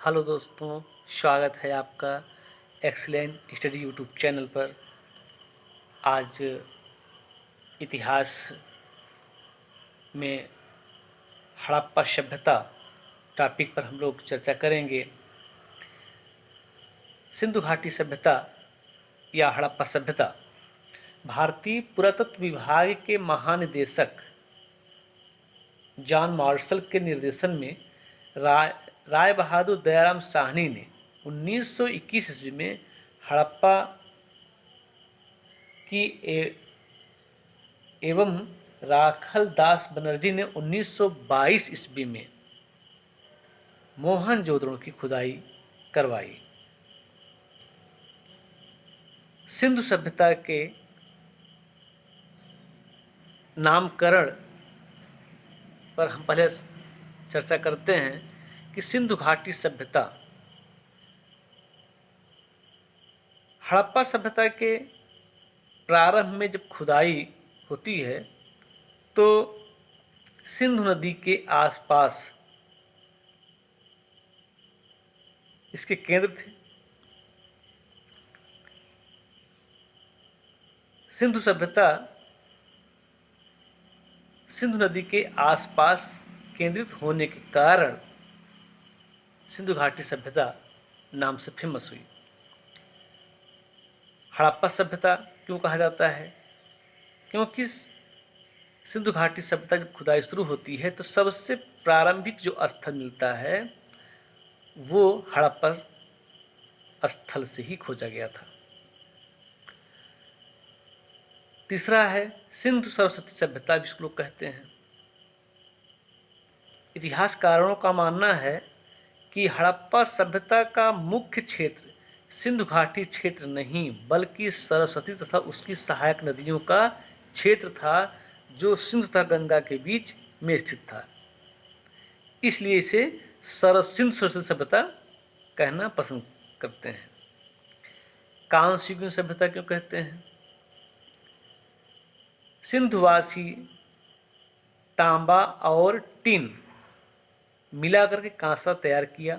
Hello दोस्तों, स्वागत है आपका एक्सीलेंट स्टडी यूट्यूब चैनल पर। आज इतिहास में हड़प्पा सभ्यता टॉपिक पर हम लोग चर्चा करेंगे। सिंधु घाटी सभ्यता या हड़प्पा सभ्यता भारतीय पुरातत्व विभाग के महानिदेशक जॉन मार्शल के निर्देशन में राय बहादुर दयाराम साहनी ने 1921 ईस्वी में हड़प्पा की एवं राखल दास बनर्जी ने 1922 ईस्वी में मोहनजोदड़ो की खुदाई करवाई। सिंधु सभ्यता के नामकरण पर हम पहले चर्चा करते हैं कि सिंधु घाटी सभ्यता हड़प्पा सभ्यता के प्रारंभ में जब खुदाई होती है तो सिंधु नदी के आसपास इसके केंद्र थे। सिंधु सभ्यता सिंधु नदी के आसपास केंद्रित होने के कारण सिंधु घाटी सभ्यता नाम से फेमस हुई। हड़प्पा सभ्यता क्यों कहा जाता है? क्योंकि सिंधु घाटी सभ्यता जब खुदाई शुरू होती है तो सबसे प्रारंभिक जो स्थल मिलता है वो हड़प्पा स्थल से ही खोजा गया था। तीसरा है सिंधु सरस्वती सभ्यता, जिसको लोग कहते हैं। इतिहासकारों का मानना है कि हड़प्पा सभ्यता का मुख्य क्षेत्र सिंधु घाटी क्षेत्र नहीं बल्कि सरस्वती तथा उसकी सहायक नदियों का क्षेत्र था जो सिंधु तथा गंगा के बीच में स्थित था। इसलिए इसे सिंधु सरस्वती सभ्यता कहना पसंद करते हैं। कांस्य युगीन सभ्यता क्यों कहते हैं? सिंधुवासी तांबा और टिन मिलाकर के कांसा तैयार किया,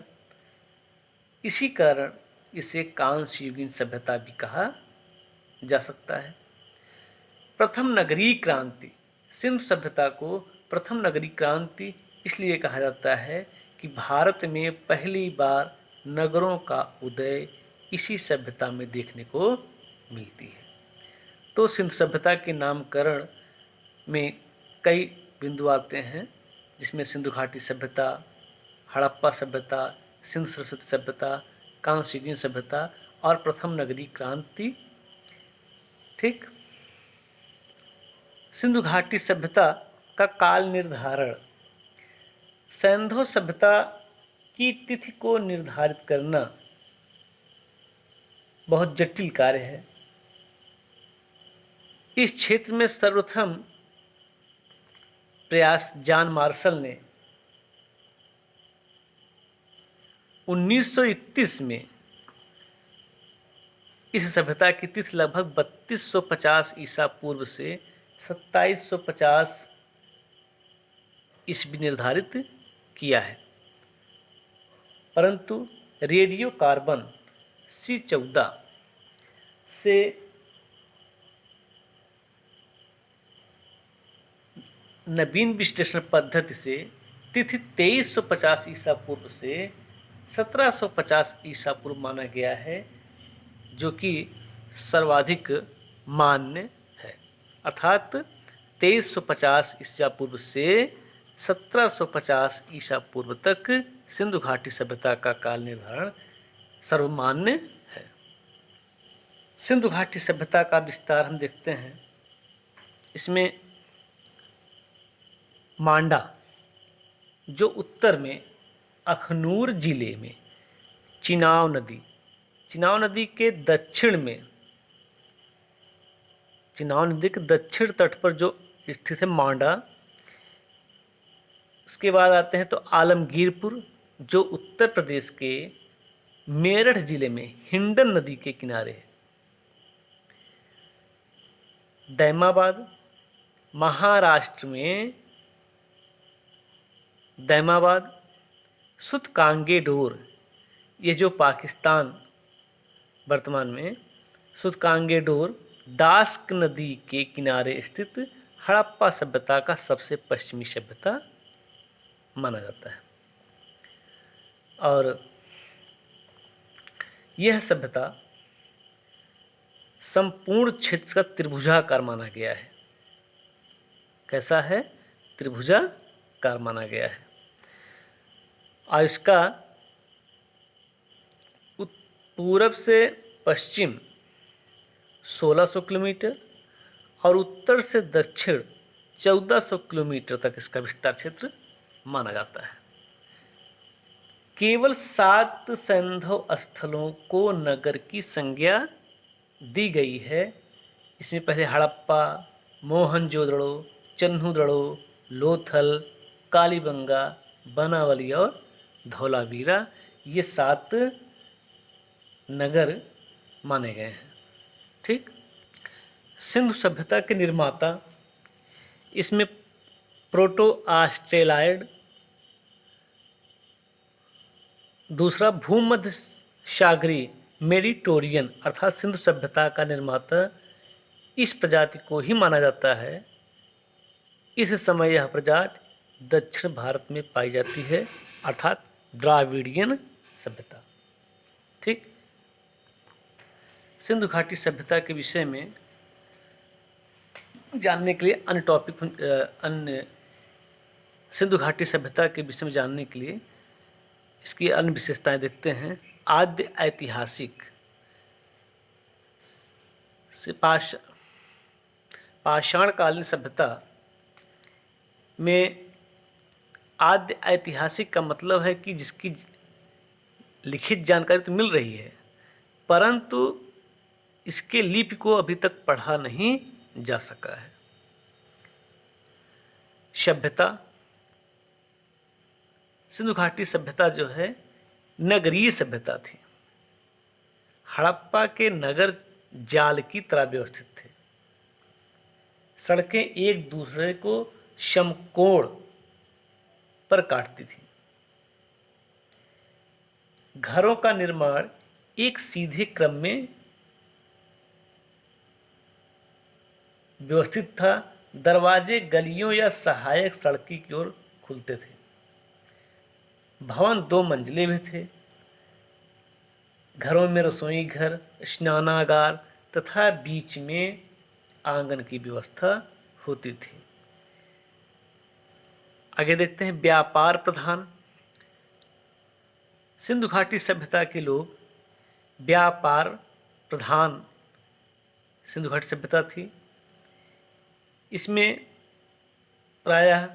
इसी कारण इसे कांस्य युगीन सभ्यता भी कहा जा सकता है। प्रथम नगरीय क्रांति, सिंधु सभ्यता को प्रथम नगरीय क्रांति इसलिए कहा जाता है कि भारत में पहली बार नगरों का उदय इसी सभ्यता में देखने को मिलती है। तो सिंधु सभ्यता के नामकरण में कई बिंदु आते हैं, जिसमें सिंधु घाटी सभ्यता, हड़प्पा सभ्यता, सिंधु सरस्वती सभ्यता, कांस्य युगीन सभ्यता और प्रथम नगरीय क्रांति। ठीक। सिंधु घाटी सभ्यता का काल निर्धारण। सिंधु सभ्यता की तिथि को निर्धारित करना बहुत जटिल कार्य है। इस क्षेत्र में सर्वप्रथम प्रयास जॉन मार्शल ने 1931 में इस सभ्यता की तिथि लगभग 3250 ईसा पूर्व से 2750 ईस्वी निर्धारित किया है, परंतु रेडियो कार्बन C14 से नवीन विश्लेषण पद्धति से तिथि 2350 ईसा पूर्व से 1750 ईसा पूर्व माना गया है, जो कि सर्वाधिक मान्य है। अर्थात 2350 ईसा पूर्व से 1750 ईसा पूर्व तक सिंधु घाटी सभ्यता का काल निर्धारण सर्वमान्य है। सिंधु घाटी सभ्यता का विस्तार हम देखते हैं। इसमें मांडा, जो उत्तर में अखनूर जिले में चिनाव नदी के दक्षिण में, चिनाव नदी के दक्षिण तट पर जो स्थित है मांडा। उसके बाद आते हैं तो आलमगीरपुर, जो उत्तर प्रदेश के मेरठ जिले में हिंडन नदी के किनारे है। दैमाबाद, महाराष्ट्र में दैमाबाद। सुतकांगेडोर, ये जो पाकिस्तान वर्तमान में सुतकांगेडोर दास्क नदी के किनारे स्थित हड़प्पा सभ्यता का सबसे पश्चिमी सभ्यता माना जाता है। और यह सभ्यता संपूर्ण क्षेत्र का त्रिभुजाकार माना गया है। कैसा है? त्रिभुजाकार माना गया है। और इसका पूरब से पश्चिम 1600 किलोमीटर और उत्तर से दक्षिण 1400 किलोमीटर तक इसका विस्तार क्षेत्र माना जाता है। केवल 7 सैंधव स्थलों को नगर की संज्ञा दी गई है। इसमें पहले हड़प्पा, मोहनजोदड़ो, चन्हुदड़ो, लोथल, कालीबंगा, बनावली और धौलावीरा, ये 7 नगर माने गए हैं। ठीक। सिंधु सभ्यता के निर्माता, इसमें प्रोटो ऑस्ट्रेलॉयड, दूसरा भूमध्य सागरीय मेडिटेरियन अर्थात सिंधु सभ्यता का निर्माता इस प्रजाति को ही माना जाता है। इस समय यह प्रजाति दक्षिण भारत में पाई जाती है अर्थात द्राविडियन सभ्यता। ठीक। सिंधु घाटी सभ्यता के विषय में जानने के लिए अन्य सिंधु घाटी सभ्यता के विषय में जानने के लिए इसकी अन्य विशेषताएं देखते हैं। आद्य ऐतिहासिक से पाषाणकालीन सभ्यता में आद्य ऐतिहासिक का मतलब है कि जिसकी लिखित जानकारी तो मिल रही है परंतु इसके लिपि को अभी तक पढ़ा नहीं जा सका है। सभ्यता, सिंधु घाटी सभ्यता जो है नगरीय सभ्यता थी। हड़प्पा के नगर जाल की तरह व्यवस्थित थे। सड़कें एक दूसरे को समकोण पर काटती थी। घरों का निर्माण एक सीधे क्रम में व्यवस्थित था। दरवाजे गलियों या सहायक सड़की की ओर खुलते थे। भवन 2 मंजिले में थे। घरों में रसोई घर, स्नानागार तथा बीच में आंगन की व्यवस्था होती थी। आगे देखते हैं व्यापार प्रधान। सिंधु घाटी सभ्यता के लोग व्यापार प्रधान सिंधु घाटी सभ्यता थी। इसमें प्रायः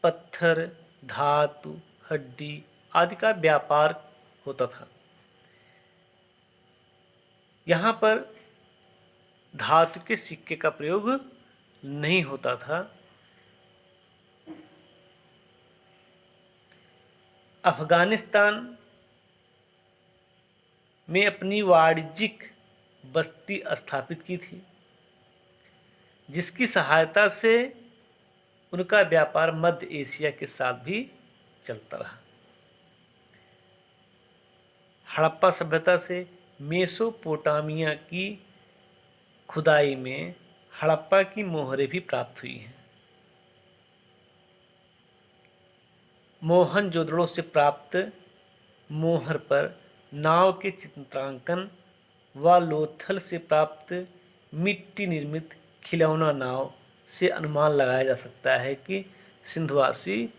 पत्थर, धातु, हड्डी आदि का व्यापार होता था। यहाँ पर धातु के सिक्के का प्रयोग नहीं होता था। अफगानिस्तान में अपनी वाणिज्यिक बस्ती स्थापित की थी जिसकी सहायता से उनका व्यापार मध्य एशिया के साथ भी चलता रहा। हड़प्पा सभ्यता से मेसोपोटामिया की खुदाई में हड़प्पा की मोहरें भी प्राप्त हुई हैं। मोहनजोदड़ो से प्राप्त मोहर पर नाव के चित्रांकन व लोथल से प्राप्त मिट्टी निर्मित खिलौना नाव से अनुमान लगाया जा सकता है कि सिंधुवासी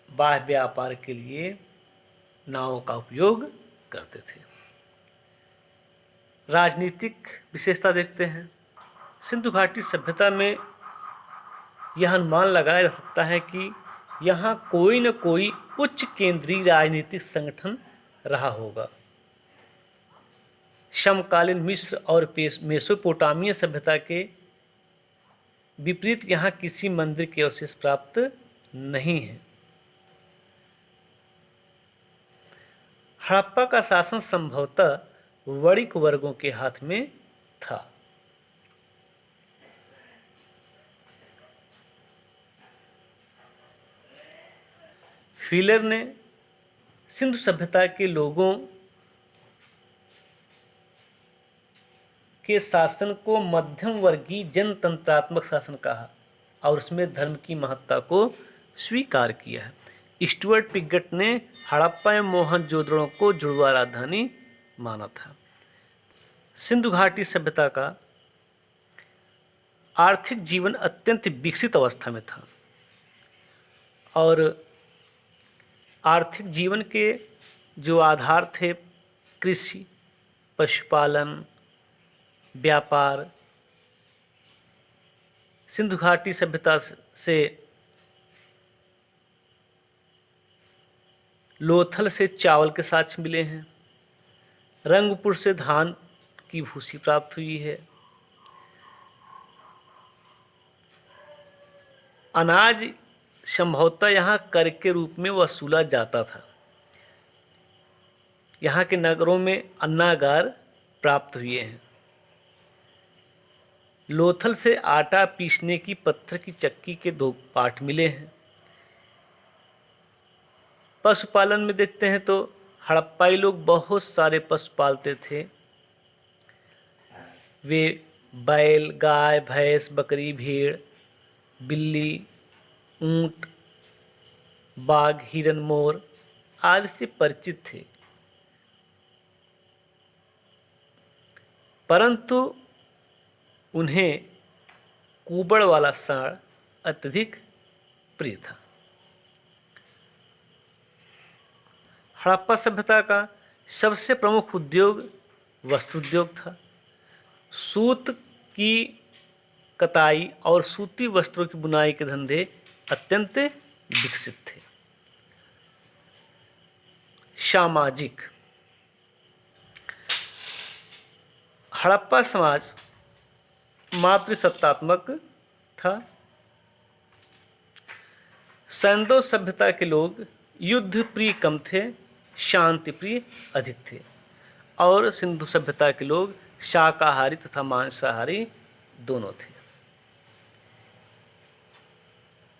बाह्य व्यापार के लिए नावों का उपयोग करते थे। राजनीतिक विशेषता देखते हैं। सिंधु घाटी सभ्यता में यह अनुमान लगाया जा सकता है कि यहाँ कोई न कोई उच्च केंद्रीय राजनीतिक संगठन रहा होगा। समकालीन मिस्र और मेसोपोटामिया सभ्यता के विपरीत यहाँ किसी मंदिर के अवशेष प्राप्त नहीं है। हड़प्पा का शासन संभवतः वणिक वर्गों के हाथ में था। फिलर ने सिंधु सभ्यता के लोगों के शासन को मध्यम वर्गीय जनतंत्रात्मक शासन कहा और उसमें धर्म की महत्ता को स्वीकार किया है। स्टुअर्ट पिगट ने हड़प्पा एवं मोहनजोदड़ो को जुड़वा राजधानी माना था। सिंधु घाटी सभ्यता का आर्थिक जीवन अत्यंत विकसित अवस्था में था और आर्थिक जीवन के जो आधार थे कृषि, पशुपालन, व्यापार। सिंधु घाटी सभ्यता से लोथल से चावल के साक्ष्य मिले हैं। रंगपुर से धान की भूसी प्राप्त हुई है। अनाज संभवतः यहाँ कर के रूप में वसूला जाता था। यहाँ के नगरों में अन्नागार प्राप्त हुए हैं। लोथल से आटा पीसने की पत्थर की चक्की के 2 पाठ मिले हैं। पशुपालन में देखते हैं तो हड़प्पाई लोग बहुत सारे पशु पालते थे। वे बैल, गाय, भैंस, बकरी, भेड़, बिल्ली, ऊंट, बाघ, हिरन, मोर आदि से परिचित थे, परंतु उन्हें कुबड़ वाला साड़ अत्यधिक प्रिय था। हड़प्पा सभ्यता का सबसे प्रमुख उद्योग वस्त्र उद्योग था। सूत की कताई और सूती वस्त्रों की बुनाई के धंधे अत्यंत विकसित थे। सामाजिक हड़प्पा समाज मातृसत्तात्मक था। सैंधव सभ्यता के लोग युद्ध प्रिय कम थे, शांति प्रिय अधिक थे और सिंधु सभ्यता के लोग शाकाहारी तथा मांसाहारी दोनों थे।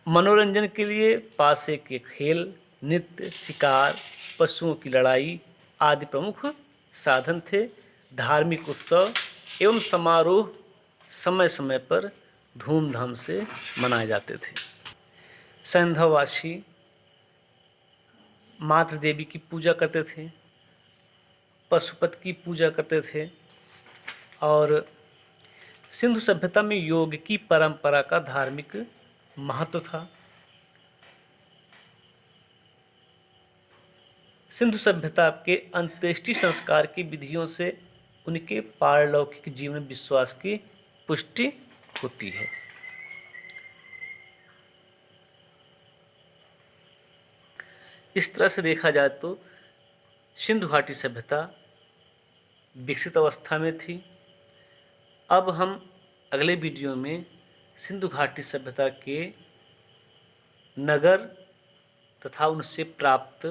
मनोरंजन के लिए पासे के खेल, नृत्य, शिकार, पशुओं की लड़ाई आदि प्रमुख साधन थे। धार्मिक उत्सव एवं समारोह समय समय पर धूमधाम से मनाए जाते थे। सैंधववासी मातृ देवी की पूजा करते थे, पशुपति की पूजा करते थे और सिंधु सभ्यता में योग की परंपरा का धार्मिक महत्व था। सिंधु सभ्यता के अंत्येष्टि संस्कार की विधियों से उनके पारलौकिक जीवन विश्वास की पुष्टि होती है। इस तरह से देखा जाए तो सिंधु घाटी सभ्यता विकसित अवस्था में थी। अब हम अगले वीडियो में सिंधु घाटी सभ्यता के नगर तथा उनसे प्राप्त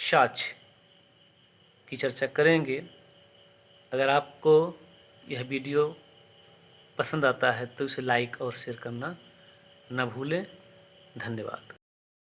साक्ष्य की चर्चा करेंगे। अगर आपको यह वीडियो पसंद आता है तो इसे लाइक और शेयर करना न भूलें। धन्यवाद।